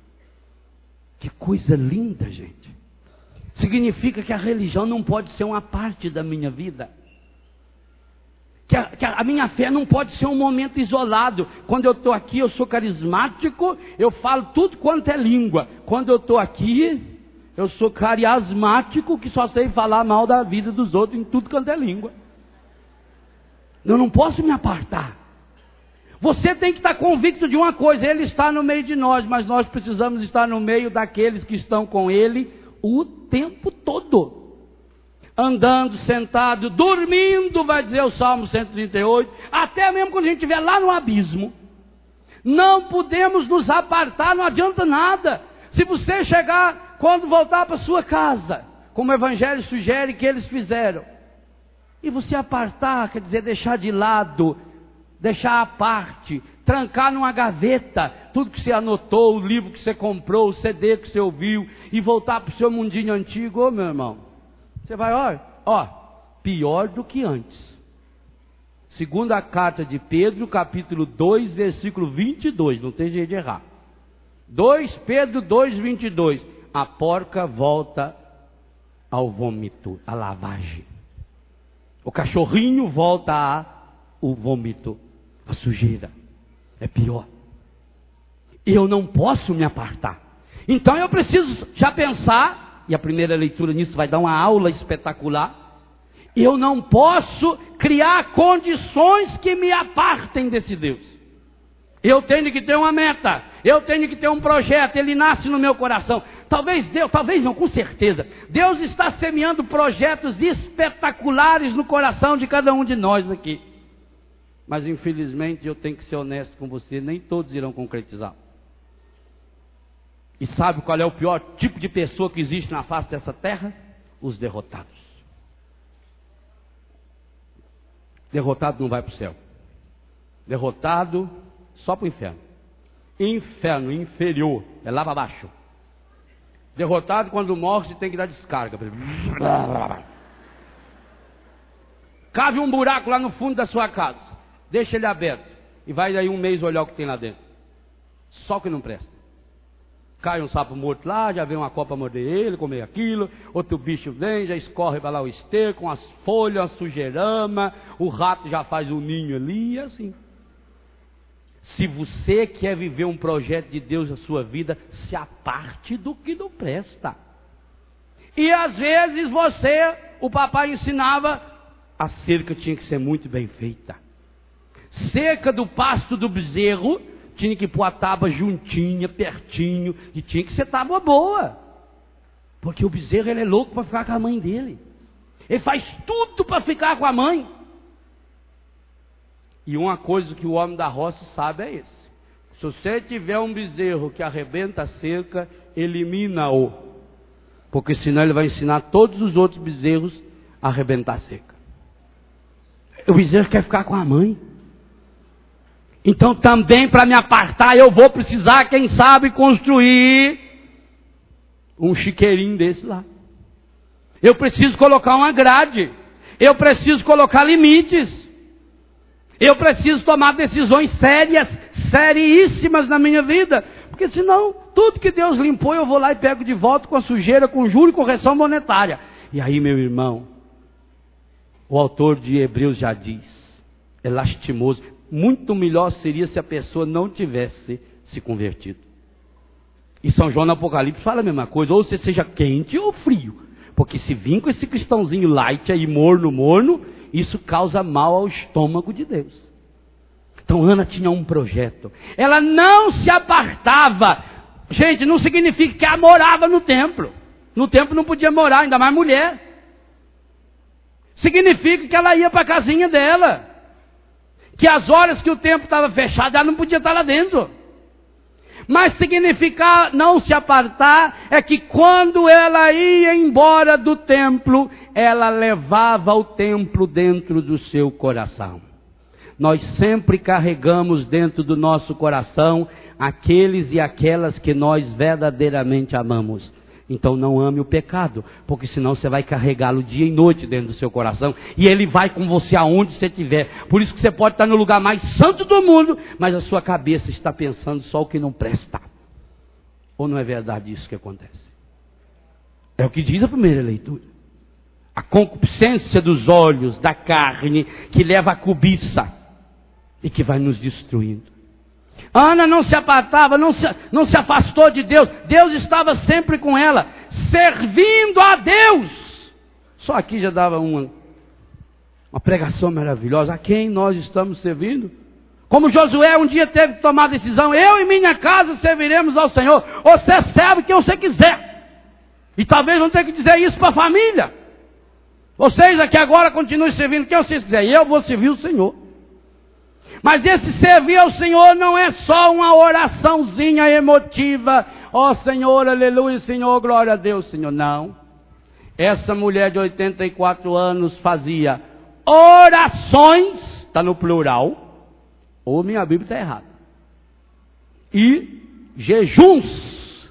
[SPEAKER 2] Que coisa linda, gente. Significa que a religião não pode ser uma parte da minha vida. Que a minha fé não pode ser um momento isolado. Quando eu estou aqui, eu sou carismático, eu falo tudo quanto é língua. Quando eu estou aqui, eu sou cariasmático, que só sei falar mal da vida dos outros em tudo quanto é língua. Eu não posso me apartar. Você tem que estar convicto de uma coisa: Ele está no meio de nós, mas nós precisamos estar no meio daqueles que estão com Ele o tempo todo. Andando, sentado, dormindo, vai dizer o Salmo 138, até mesmo quando a gente estiver lá no abismo. Não podemos nos apartar, não adianta nada. Se você chegar, quando voltar para sua casa, como o Evangelho sugere que eles fizeram, e você apartar, quer dizer, deixar de lado, deixar à parte, trancar numa gaveta tudo que você anotou, o livro que você comprou, o CD que você ouviu, e voltar para o seu mundinho antigo. Ô meu irmão, você vai, ó, pior do que antes. Segunda carta de Pedro, capítulo 2, versículo 22, não tem jeito de errar. 2 Pedro 2, 22. A porca volta ao vômito, à lavagem. O cachorrinho volta ao vômito, a sujeira. É pior. Eu não posso me apartar. Então eu preciso já pensar, e a primeira leitura nisso vai dar uma aula espetacular. Eu não posso criar condições que me apartem desse Deus. Eu tenho que ter uma meta, eu tenho que ter um projeto, ele nasce no meu coração. Talvez Deus, talvez não, com certeza, Deus está semeando projetos espetaculares no coração de cada um de nós aqui. Mas infelizmente eu tenho que ser honesto com você, nem todos irão concretizar. E sabe qual é o pior tipo de pessoa que existe na face dessa terra? Os derrotados. Derrotado não vai para o céu. Derrotado só para o inferno. Inferno inferior, é lá para baixo. Derrotado, quando morre, você tem que dar descarga. Cave um buraco lá no fundo da sua casa, deixa ele aberto, e vai daí um mês olhar o que tem lá dentro. Só o que não presta. Cai um sapo morto lá, já vem uma copa morder ele, comer aquilo. Outro bicho vem, já escorre para lá o esterco, as folhas, a sujeirama. O rato já faz um ninho ali, e assim. Se você quer viver um projeto de Deus na sua vida, se aparte do que não presta. E às vezes o papai ensinava, a cerca tinha que ser muito bem feita. Cerca do pasto do bezerro, tinha que pôr a tábua juntinha, pertinho, e tinha que ser tábua boa. Porque o bezerro, ele é louco para ficar com a mãe dele. Ele faz tudo para ficar com a mãe. E uma coisa que o homem da roça sabe é isso. Se você tiver um bezerro que arrebenta a cerca, elimina-o. Porque senão ele vai ensinar todos os outros bezerros a arrebentar a cerca. O bezerro quer ficar com a mãe. Então também para me apartar eu vou precisar, quem sabe, construir um chiqueirinho desse lá. Eu preciso colocar uma grade. Eu preciso colocar limites. Eu preciso tomar decisões sérias, seríssimas na minha vida. Porque senão, tudo que Deus limpou, eu vou lá e pego de volta com a sujeira, com juro e correção monetária. E aí, meu irmão, o autor de Hebreus já diz, é lastimoso, muito melhor seria se a pessoa não tivesse se convertido. E São João no Apocalipse fala a mesma coisa, ou você seja quente ou frio. Porque se vir com esse cristãozinho light aí, morno, isso causa mal ao estômago de Deus. Então Ana tinha um projeto. Ela não se apartava. Gente, não significa que ela morava no templo. No templo não podia morar, ainda mais mulher. Significa que ela ia para a casinha dela. Que as horas que o templo estava fechado, ela não podia estar lá dentro. Mas significar não se apartar é que quando ela ia embora do templo, ela levava o templo dentro do seu coração. Nós sempre carregamos dentro do nosso coração aqueles e aquelas que nós verdadeiramente amamos. Então não ame o pecado, porque senão você vai carregá-lo dia e noite dentro do seu coração, e ele vai com você aonde você estiver. Por isso que você pode estar no lugar mais santo do mundo, mas a sua cabeça está pensando só o que não presta. Ou não é verdade isso que acontece? É o que diz a primeira leitura. A concupiscência dos olhos, da carne, que leva à cobiça, e que vai nos destruindo. Ana não se apartava, não se afastou de Deus. Deus estava sempre com ela, servindo a Deus. Só aqui já dava uma pregação maravilhosa. A quem nós estamos servindo? Como Josué um dia teve que tomar a decisão, eu e minha casa serviremos ao Senhor. Você serve quem você quiser. E talvez não tenha que dizer isso para a família. Vocês aqui agora continuem servindo quem vocês quiserem. Eu vou servir o Senhor. Mas esse servir ao Senhor não é só uma oraçãozinha emotiva. Ó Senhor, aleluia, Senhor, glória a Deus, Senhor. Não. Essa mulher de 84 anos fazia orações, está no plural, ou minha Bíblia está errada. E jejuns.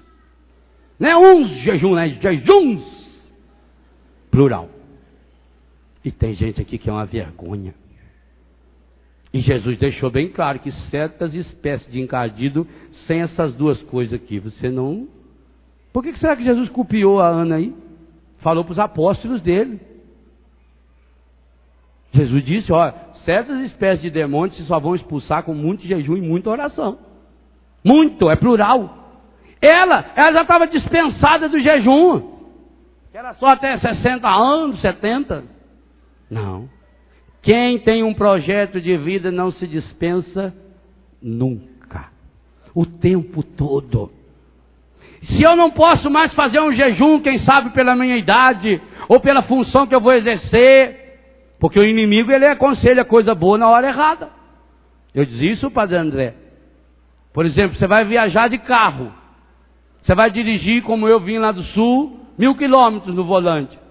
[SPEAKER 2] Não é uns jejuns, né? Jejuns. Plural. E tem gente aqui que é uma vergonha. E Jesus deixou bem claro que certas espécies de encardido, sem essas duas coisas aqui, você não... Por que será que Jesus copiou a Ana aí? Falou para os apóstolos dele. Jesus disse, ó, certas espécies de demônios se só vão expulsar com muito jejum e muita oração. Muito, é plural. Ela já estava dispensada do jejum. Era só até 60 anos, 70. Não. Quem tem um projeto de vida não se dispensa nunca. O tempo todo. Se eu não posso mais fazer um jejum, quem sabe pela minha idade, ou pela função que eu vou exercer, porque o inimigo ele aconselha coisa boa na hora errada. Eu dizia isso, Padre André. Por exemplo, você vai viajar de carro. Você vai dirigir, como eu vim lá do sul, 1000 quilômetros no volante.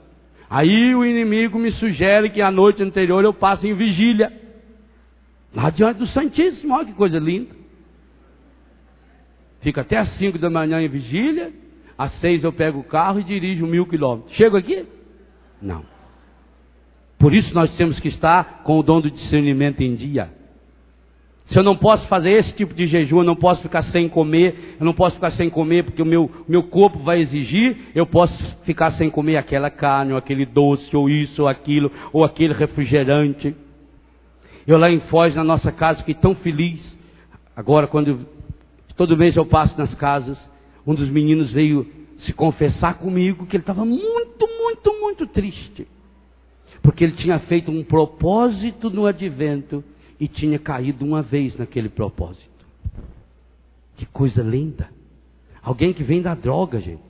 [SPEAKER 2] Aí o inimigo me sugere que a noite anterior eu passe em vigília. Lá diante do Santíssimo, olha que coisa linda. Fica até às 5 da manhã em vigília, às 6 eu pego o carro e dirijo 1000 quilômetros. Chego aqui? Não. Por isso nós temos que estar com o dom do discernimento em dia. Se eu não posso fazer esse tipo de jejum, eu não posso ficar sem comer, eu não posso ficar sem comer porque o meu corpo vai exigir, eu posso ficar sem comer aquela carne, ou aquele doce, ou isso, ou aquilo, ou aquele refrigerante. Eu lá em Foz, na nossa casa, fiquei tão feliz. Agora, todo mês eu passo nas casas, um dos meninos veio se confessar comigo que ele estava muito triste. Porque ele tinha feito um propósito no advento, e tinha caído uma vez naquele propósito. Que coisa linda. Alguém que vem da droga, gente.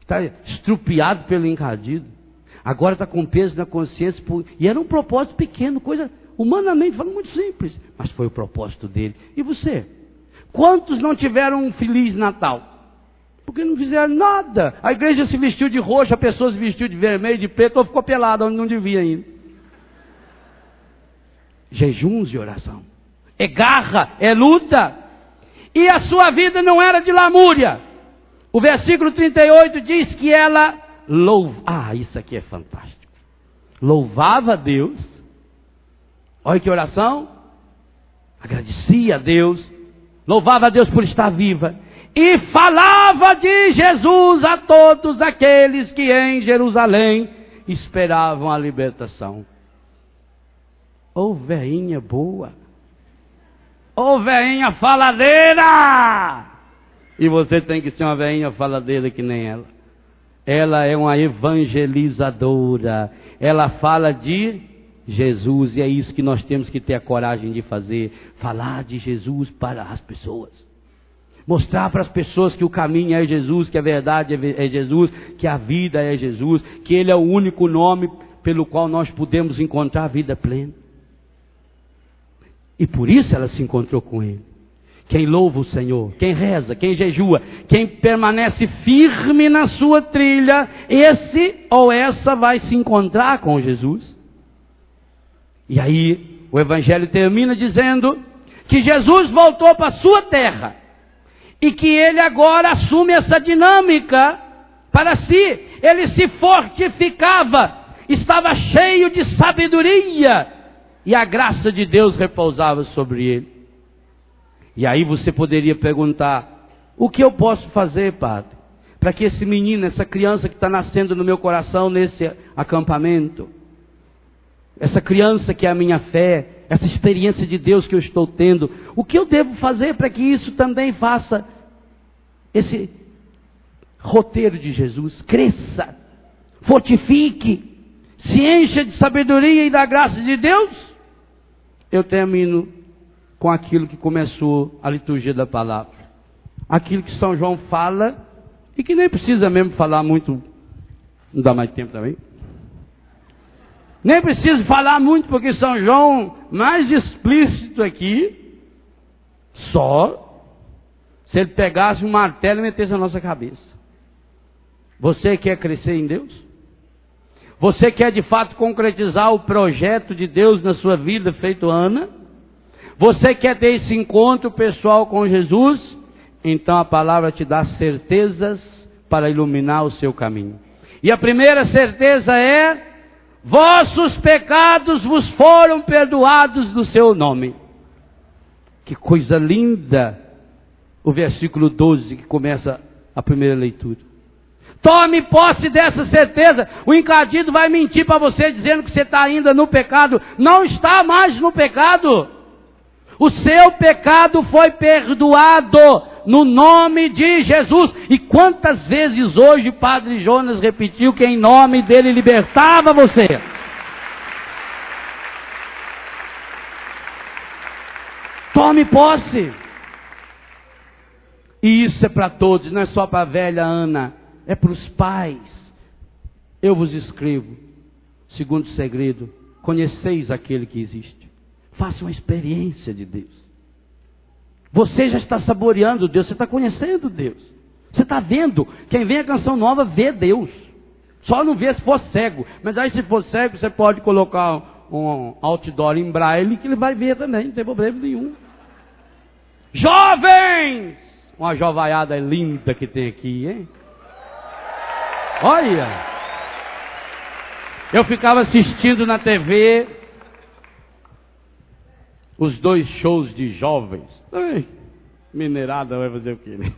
[SPEAKER 2] Está estrupiado pelo encardido. Agora está com peso na consciência, e era um propósito pequeno, coisa humanamente falando muito simples, mas foi o propósito dele. E você? Quantos não tiveram um feliz Natal? Porque não fizeram nada. A igreja se vestiu de roxo, a pessoa se vestiu de vermelho, de preto, ou ficou pelada onde não devia ainda. Jejuns e oração. É garra, é luta. E a sua vida não era de lamúria. O versículo 38 diz que ela isso aqui é fantástico. Louvava a Deus. Olha que oração. Agradecia a Deus. Louvava a Deus por estar viva. E falava de Jesus a todos aqueles que em Jerusalém esperavam a libertação. Ô veinha boa. Ô veinha faladeira. E você tem que ser uma veinha faladeira que nem ela. Ela é uma evangelizadora. Ela fala de Jesus. E é isso que nós temos que ter a coragem de fazer. Falar de Jesus para as pessoas. Mostrar para as pessoas que o caminho é Jesus, que a verdade é Jesus, que a vida é Jesus, que Ele é o único nome pelo qual nós podemos encontrar a vida plena. E por isso ela se encontrou com Ele. Quem louva o Senhor, quem reza, quem jejua, quem permanece firme na sua trilha, esse ou essa vai se encontrar com Jesus. E aí o Evangelho termina dizendo que Jesus voltou para a sua terra. E que ele agora assume essa dinâmica para si. Ele se fortificava, estava cheio de sabedoria, e a graça de Deus repousava sobre ele. E aí você poderia perguntar: o que eu posso fazer, Padre, para que esse menino, essa criança que está nascendo no meu coração nesse acampamento, essa criança que é a minha fé, essa experiência de Deus que eu estou tendo, o que eu devo fazer para que isso também faça esse roteiro de Jesus, cresça, fortifique, se encha de sabedoria e da graça de Deus? Eu termino com aquilo que começou a liturgia da palavra, aquilo que São João fala, e que nem precisa mesmo falar muito, não dá mais tempo também. Nem preciso falar muito, porque São João, mais explícito aqui, só se ele pegasse um martelo e metesse na nossa cabeça. Você quer crescer em Deus? Você quer de fato concretizar o projeto de Deus na sua vida, feito Ana? Você quer ter esse encontro pessoal com Jesus? Então a palavra te dá certezas para iluminar o seu caminho. E a primeira certeza é: vossos pecados vos foram perdoados do seu nome. Que coisa linda o versículo 12 que começa a primeira leitura. Tome posse dessa certeza. O encardido vai mentir para você dizendo que você está ainda no pecado. Não está mais no pecado. O seu pecado foi perdoado no nome de Jesus. E quantas vezes hoje Padre Jonas repetiu que em nome dele libertava você? Tome posse. E isso é para todos, não é só para a velha Ana, é para os pais. Eu vos escrevo, segundo segredo, conheceis aquele que existe. Faça uma experiência de Deus. Você já está saboreando Deus, você está conhecendo Deus. Você está vendo, quem vem a canção nova vê Deus. Só não vê se for cego, mas aí se for cego você pode colocar um outdoor em braille que ele vai ver também, não tem problema nenhum. Jovens! Uma jovaiada linda que tem aqui, hein? Olha! Eu ficava assistindo na TV os 2 shows de jovens. Ai, mineirada vai fazer o quê, né?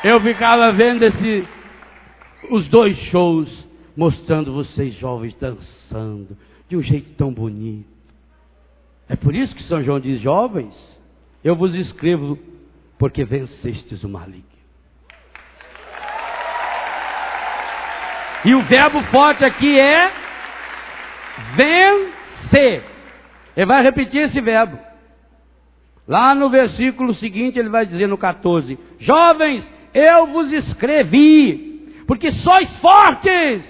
[SPEAKER 2] Eu ficava vendo os 2 shows, mostrando vocês jovens dançando de um jeito tão bonito. É por isso que São João diz: jovens, eu vos escrevo porque vencestes o maligno. E o verbo forte aqui é vencer. Ele vai repetir esse verbo. Lá no versículo seguinte ele vai dizer no 14: jovens, eu vos escrevi, porque sois fortes.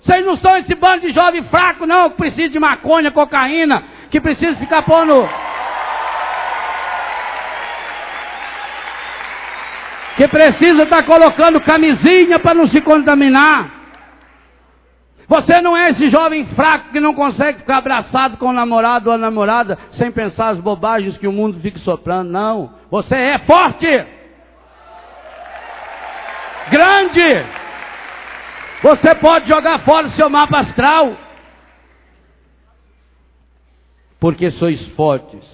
[SPEAKER 2] Vocês não são esse bando de jovem fraco, não, que precisa de maconha, cocaína, que precisa ficar pondo... que precisa estar colocando camisinha para não se contaminar. Você não é esse jovem fraco que não consegue ficar abraçado com o namorado ou a namorada sem pensar as bobagens que o mundo fica soprando, não. Você é forte, grande. Você pode jogar fora o seu mapa astral, porque sois fortes.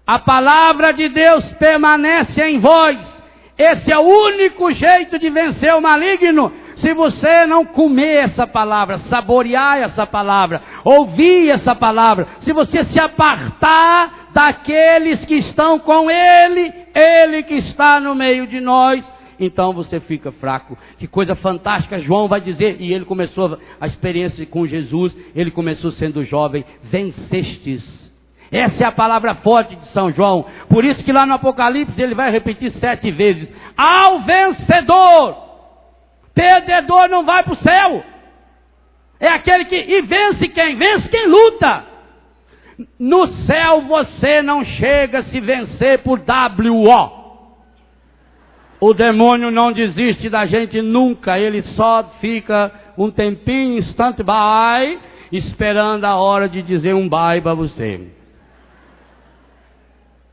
[SPEAKER 2] A palavra de Deus permanece em vós. Esse é o único jeito de vencer o maligno. Se você não comer essa palavra, saborear essa palavra, ouvir essa palavra, se você se apartar daqueles que estão com Ele, Ele que está no meio de nós, então você fica fraco. Que coisa fantástica, João vai dizer, e ele começou a experiência com Jesus, ele começou sendo jovem, vencestes. Essa é a palavra forte de São João. Por isso que lá no Apocalipse ele vai repetir 7 vezes. Ao vencedor. Perdedor não vai para o céu. É aquele que... E vence quem? Vence quem luta. No céu você não chega a se vencer por W.O. O demônio não desiste da gente nunca. Ele só fica um tempinho, stand-by, esperando a hora de dizer um bye para você.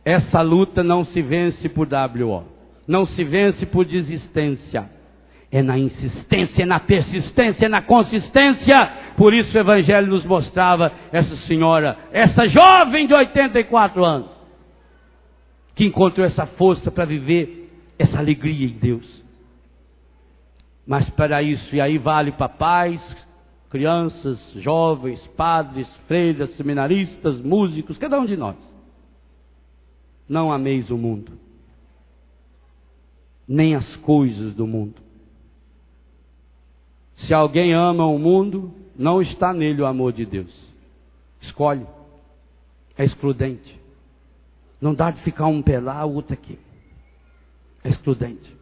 [SPEAKER 2] Essa luta não se vence por W.O. Não se vence por desistência. É na insistência, é na persistência, é na consistência. Por isso o Evangelho nos mostrava essa senhora, essa jovem de 84 anos, que encontrou essa força para viver essa alegria em Deus. Mas para isso, e aí vale para pais, crianças, jovens, padres, freiras, seminaristas, músicos, cada um de nós. Não ameis o mundo, nem as coisas do mundo. Se alguém ama o mundo, não está nele o amor de Deus. Escolhe, é excludente. Não dá de ficar um pé lá, o outro aqui. É excludente.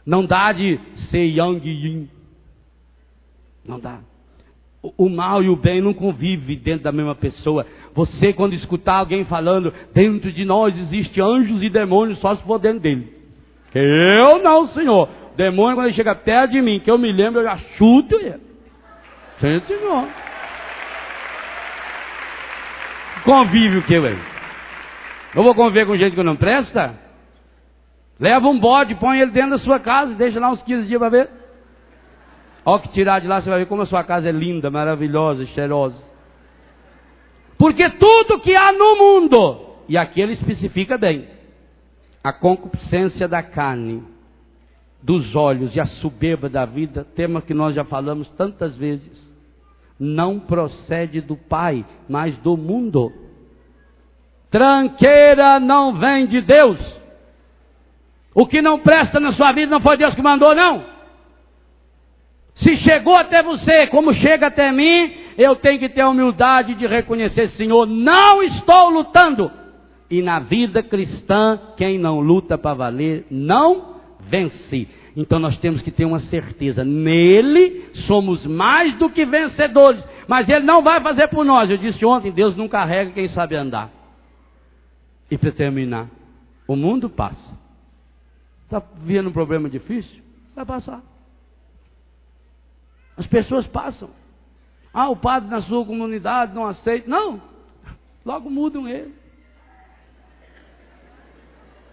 [SPEAKER 2] Não dá de ser yang e yin. Não dá. O mal e o bem não convivem dentro da mesma pessoa. Você, quando escutar alguém falando, dentro de nós existe anjos e demônios, só se for dentro dele. Eu não, Senhor. Demônio, quando ele chega perto de mim, que eu me lembro, eu já chuto ele. Sim, Senhor. Convive o que, velho? Eu vou conviver com gente que não presta? Leva um bode, põe ele dentro da sua casa e deixa lá uns 15 dias para ver. Ao que tirar de lá, você vai ver como a sua casa é linda, maravilhosa, cheirosa. Porque tudo que há no mundo, e aqui ele especifica bem, a concupiscência da carne, dos olhos e a soberba da vida, tema que nós já falamos tantas vezes, não procede do Pai, mas do mundo. Tranqueira não vem de Deus. O que não presta na sua vida não foi Deus que mandou, não. Se chegou até você, como chega até mim, eu tenho que ter a humildade de reconhecer, Senhor, não estou lutando. E na vida cristã, quem não luta para valer, não vence. Então nós temos que ter uma certeza, nele somos mais do que vencedores, mas ele não vai fazer por nós. Eu disse ontem, Deus não carrega quem sabe andar. E para terminar, o mundo passa. Está vivendo um problema difícil? Vai passar. As pessoas passam. Ah, o padre na sua comunidade não aceita. Não, logo mudam ele.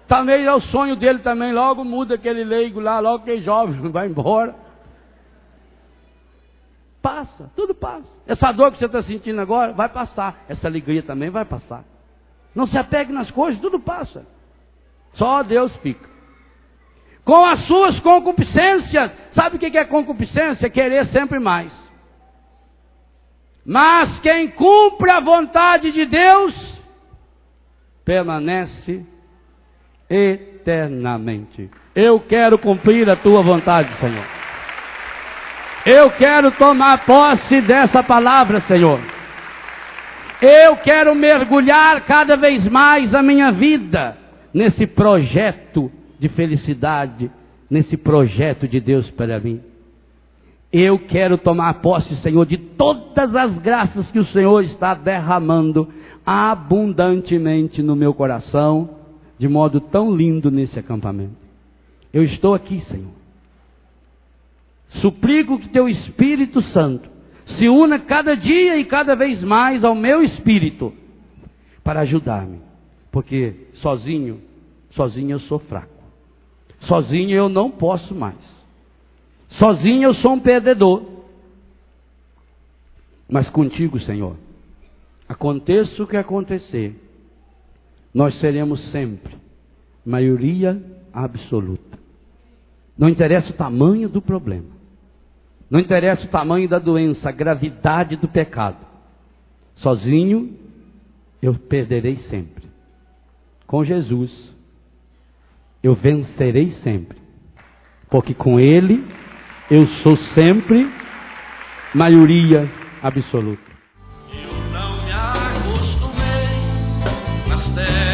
[SPEAKER 2] Também é o sonho dele também, logo muda aquele leigo lá, logo aquele jovem vai embora. Passa, tudo passa. Essa dor que você está sentindo agora vai passar. Essa alegria também vai passar. Não se apegue nas coisas, tudo passa. Só Deus fica. Com as suas concupiscências. Sabe o que é concupiscência? Querer sempre mais. Mas quem cumpre a vontade de Deus permanece eternamente. Eu quero cumprir a tua vontade, Senhor. Eu quero tomar posse dessa palavra, Senhor. Eu quero mergulhar cada vez mais a minha vida nesse projeto de felicidade nesse projeto de Deus para mim. Eu quero tomar posse, Senhor, de todas as graças que o Senhor está derramando abundantemente no meu coração, de modo tão lindo nesse acampamento. Eu estou aqui, Senhor. Suplico que Teu Espírito Santo se una cada dia e cada vez mais ao meu espírito, para ajudar-me, porque sozinho eu sou fraco. Sozinho eu não posso mais. Sozinho eu sou um perdedor. Mas contigo, Senhor, aconteça o que acontecer, nós seremos sempre maioria absoluta. Não interessa o tamanho do problema, não interessa o tamanho da doença, a gravidade do pecado. Sozinho eu perderei sempre. Com Jesus eu vencerei sempre, porque com Ele eu sou sempre maioria absoluta.
[SPEAKER 3] Eu não me acostumei nas terras